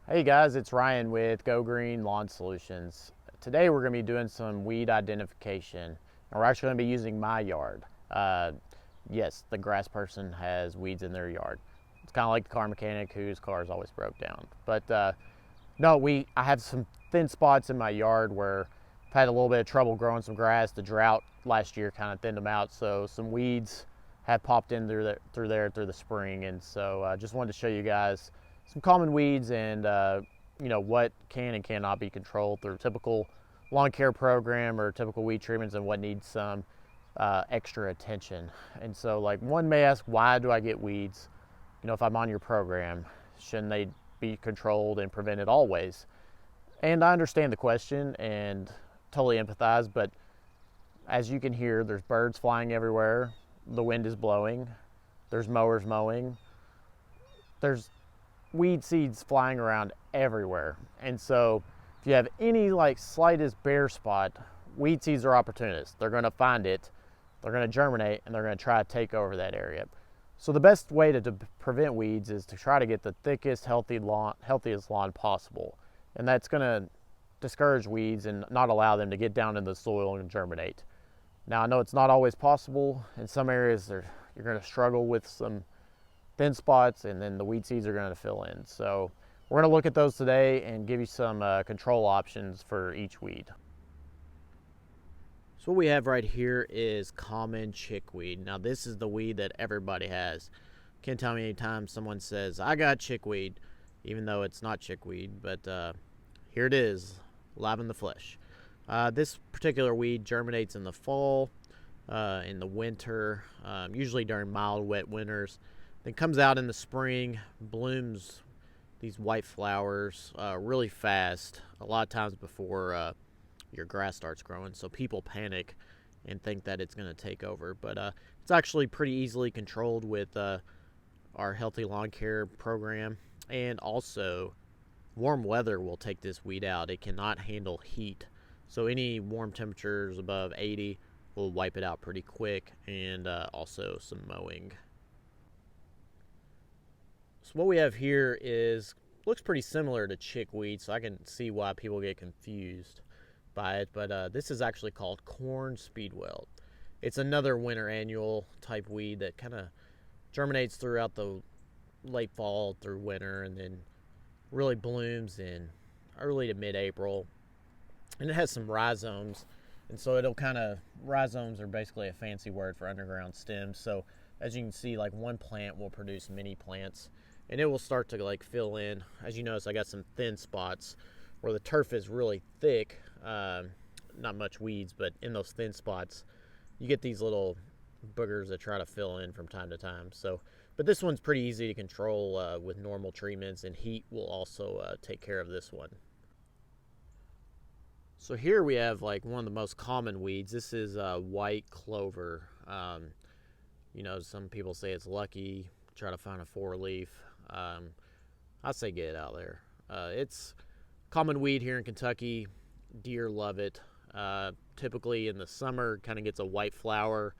Hey guys, it's Ryan with Go Green Lawn Solutions. Today we're going to be doing some weed identification, and we're actually going to be using my yard. Yes, the grass person has weeds in their yard. It's kind of like the car mechanic whose car is always broke down. But no, I have some thin spots in my yard where I've had a little bit of trouble growing some grass. The drought last year kind of thinned them out, so some weeds have popped in through the spring, and so I just wanted to show you guys some common weeds and what can and cannot be controlled through typical lawn care program or typical weed treatments, and what needs some extra attention. And so, like, one may ask, why do I get weeds? If I'm on your program, shouldn't they be controlled and prevented always? And I understand the question and totally empathize, but as you can hear, there's birds flying everywhere, the wind is blowing, there's mowers mowing, there's weed seeds flying around everywhere. And so if you have any slightest bare spot, weed seeds are opportunists. They're going to find it, they're going to germinate, and they're going to try to take over that area. So the best way to prevent weeds is to try to get the thickest, healthiest lawn possible. And that's going to discourage weeds and not allow them to get down in the soil and germinate. Now, I know it's not always possible. In some areas, you're going to struggle with some thin spots, and then the weed seeds are going to fill in. So we're going to look at those today and give you some control options for each weed. So what we have right here is common chickweed. Now, this is the weed that everybody has. Can't tell me anytime someone says, I got chickweed, even though it's not chickweed, but here it is, live in the flesh. This particular weed germinates in the fall, in the winter, usually during mild, wet winters. Then comes out in the spring, blooms these white flowers really fast, a lot of times before your grass starts growing. So people panic and think that it's going to take over. But it's actually pretty easily controlled with our Healthy Lawn Care program. And also, warm weather will take this weed out. It cannot handle heat. So any warm temperatures above 80 will wipe it out pretty quick, and also some mowing. So what we have here looks pretty similar to chickweed, so I can see why people get confused by it, but this is actually called corn speedwell. It's another winter annual type weed that kind of germinates throughout the late fall through winter, and then really blooms in early to mid-April. And it has some rhizomes, and so rhizomes are basically a fancy word for underground stems. So as you can see, one plant will produce many plants, and it will start to fill in. As you notice, I got some thin spots where the turf is really thick, not much weeds, but in those thin spots you get these little boogers that try to fill in from time to time. But this one's pretty easy to control with normal treatments, and heat will also take care of this one. So here we have one of the most common weeds. This is white clover. Some people say it's lucky, try to find a 4-leaf. I say get it out there. It's common weed here in Kentucky. Deer love it. Typically in the summer, kind of gets a white flower.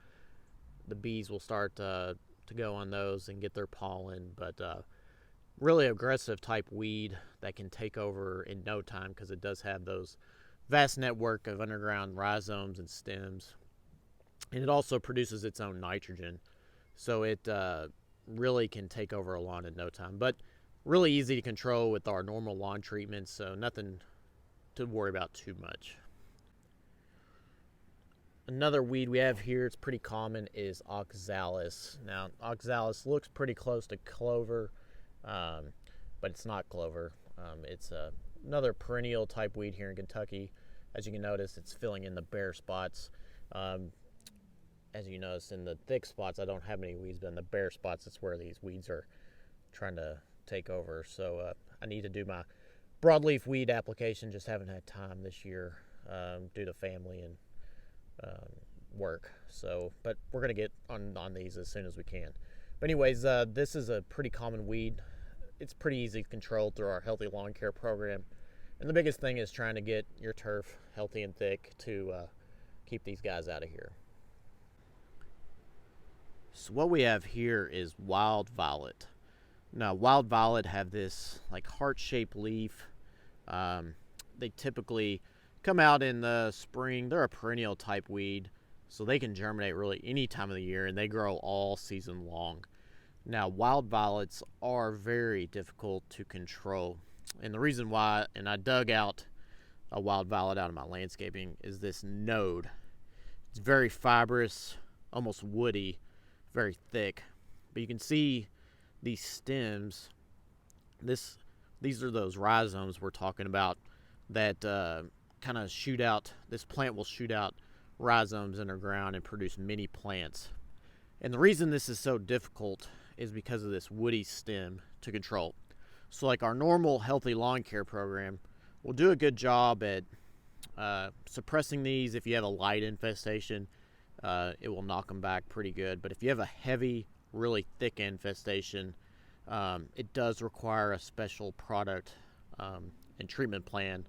The bees will start to go on those and get their pollen, but really aggressive type weed that can take over in no time, because it does have those vast network of underground rhizomes and stems, and it also produces its own nitrogen, so it really can take over a lawn in no time, but really easy to control with our normal lawn treatments, so nothing to worry about too much. Another weed we have here, it's pretty common, is Oxalis. Now, Oxalis looks pretty close to clover, but it's not clover. It's another perennial type weed here in Kentucky. As you can notice, it's filling in the bare spots. As you notice, in the thick spots, I don't have any weeds, but in the bare spots, that's where these weeds are trying to take over. So I need to do my broadleaf weed application. Just haven't had time this year due to family and work. But we're going to get on these as soon as we can. But anyways, this is a pretty common weed. It's pretty easy to control through our Healthy Lawn Care program. And the biggest thing is trying to get your turf healthy and thick to keep these guys out of here. So what we have here is wild violet. Now, wild violet have this like heart-shaped leaf. They typically come out in the spring. They're a perennial type weed, so they can germinate really any time of the year, and they grow all season long. Now, wild violets are very difficult to control, and the reason why, and I dug out a wild violet out of my landscaping, is this node. It's very fibrous, almost woody, very thick, but you can see these stems. These are those rhizomes we're talking about that kind of shoot out. This plant will shoot out rhizomes underground and produce many plants. And the reason this is so difficult is because of this woody stem to control. So like our normal healthy lawn care program will do a good job at suppressing these. If you have a light infestation, it will knock them back pretty good. But if you have a heavy, really thick infestation, it does require a special product and treatment plan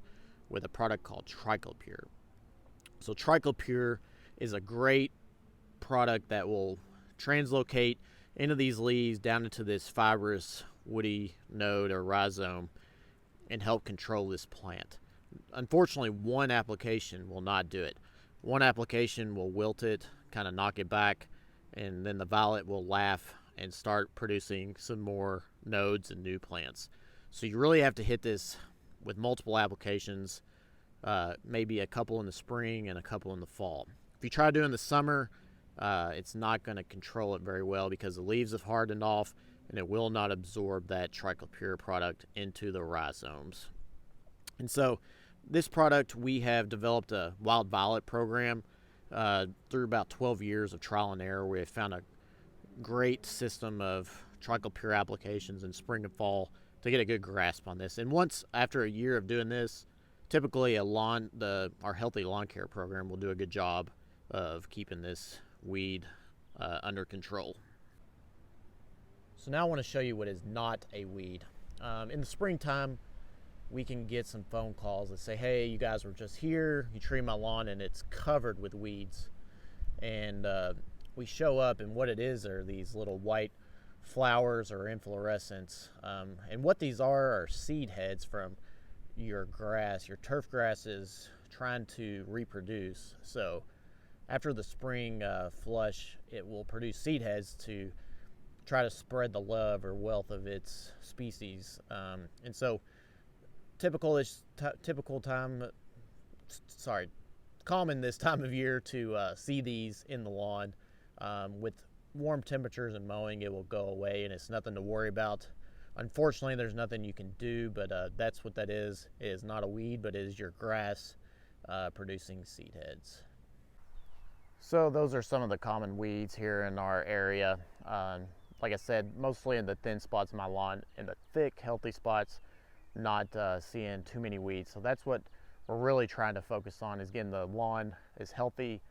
with a product called Triclopure. So Triclopure is a great product that will translocate into these leaves down into this fibrous woody node or rhizome and help control this plant. Unfortunately, one application will not do it. One application will wilt it, kind of knock it back, and then the violet will laugh and start producing some more nodes and new plants. So you really have to hit this with multiple applications, maybe a couple in the spring and a couple in the fall. If you try doing the summer, it's not going to control it very well because the leaves have hardened off and it will not absorb that Triclopure product into the rhizomes. And so this product, we have developed a wild violet program through about 12 years of trial and error. We have found a great system of Triclopure applications in spring and fall to get a good grasp on this. And once after a year of doing this, typically our healthy lawn care program will do a good job of keeping this weed under control. So now I want to show you what is not a weed. In the springtime, we can get some phone calls that say, hey, you guys were just here, you treated my lawn and it's covered with weeds. And we show up, and what it is are these little white flowers or inflorescence. And what these are seed heads from your grass. Your turf grass is trying to reproduce. So after the spring flush, it will produce seed heads to try to spread the love or wealth of its species. And so common this time of year to see these in the lawn. With warm temperatures and mowing, it will go away and it's nothing to worry about. Unfortunately, there's nothing you can do, but that's what that is. It is not a weed, but it is your grass producing seed heads. So those are some of the common weeds here in our area. Like I said, mostly in the thin spots of my lawn. In the thick, healthy spots, not seeing too many weeds. So that's what we're really trying to focus on, is getting the lawn as healthy,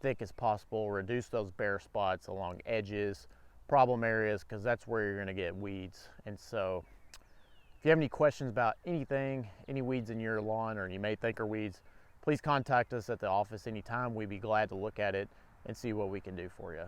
thick as possible, reduce those bare spots along edges, problem areas, because that's where you're going to get weeds. And so if you have any questions about anything, any weeds in your lawn or you may think are weeds, please contact us at the office anytime. We'd be glad to look at it and see what we can do for you.